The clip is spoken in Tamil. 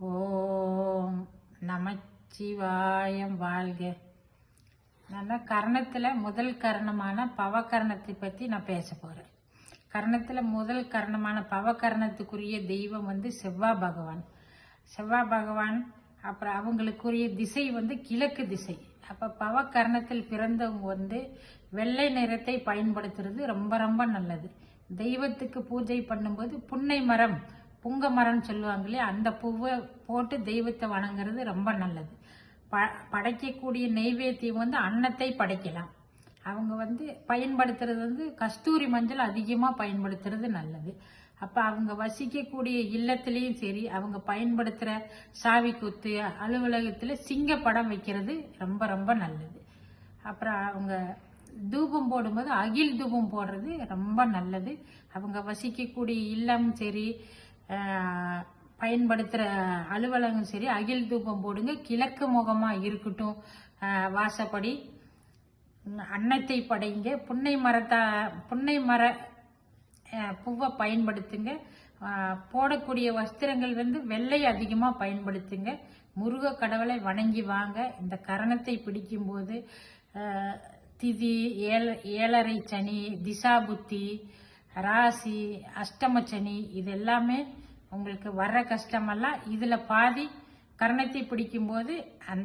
ஓம் நமச்சிவாயம் வாழ்க. நான் கரணத்தில் முதல் கரணமான பவகரணத்தை பற்றி நான் பேச போகிறேன். கரணத்தில் முதல் கரணமான பவகரணத்துக்குரிய தெய்வம் செவ்வாய் பகவான். செவ்வாய் பகவான் அப்புறம் அவங்களுக்குரிய திசை கிழக்கு திசை. அப்போ பவகரணத்தில் பிறந்தவங்க வெள்ளை நிறத்தை பயன்படுத்துறது ரொம்ப ரொம்ப நல்லது. தெய்வத்துக்கு பூஜை பண்ணும்போது புன்னை மரம், புங்க மரம்னு சொல்லுவாங்க இல்லையா, அந்த பூவை போட்டு தெய்வத்தை வணங்குறது ரொம்ப நல்லது. படைக்கக்கூடிய நெய்வேத்தியம் அன்னத்தை படைக்கலாம். அவங்க பயன்படுத்துறது கஸ்தூரி மஞ்சள் அதிகமாக பயன்படுத்துறது நல்லது. அப்போ அவங்க வசிக்கக்கூடிய இல்லத்திலையும் சரி, அவங்க பயன்படுத்துகிற சாவி குத்து அலுவலகத்தில் சிங்க படம் வைக்கிறது ரொம்ப ரொம்ப நல்லது. அப்புறம் அவங்க தூபம் போடும்போது அகில் தூபம் போடுறது ரொம்ப நல்லது. அவங்க வசிக்கக்கூடிய இல்லம் சரி, பயன்படுத்துகிற அலுவலகம் சரி, அகில் தூபம் போடுங்க. கிழக்கு முகமாக இருக்கட்டும். வாசப்படி அன்னத்தை படைங்க. புன்னை மர பூவை பயன்படுத்துங்க. போடக்கூடிய வஸ்திரங்கள் வெள்ளை அதிகமாக பயன்படுத்துங்க. முருக கடவுளை வணங்கி வாங்க. இந்த கரணத்தை பிடிக்கும்போது திதி, ஏழரை சனி, திசா புத்தி, ராசி, அஷ்டம சனி, இது எல்லாமே உங்களுக்கு வர்ற கஷ்டமெல்லாம் இதில் பாதி கரணத்தை பிடிக்கும்போது அந்த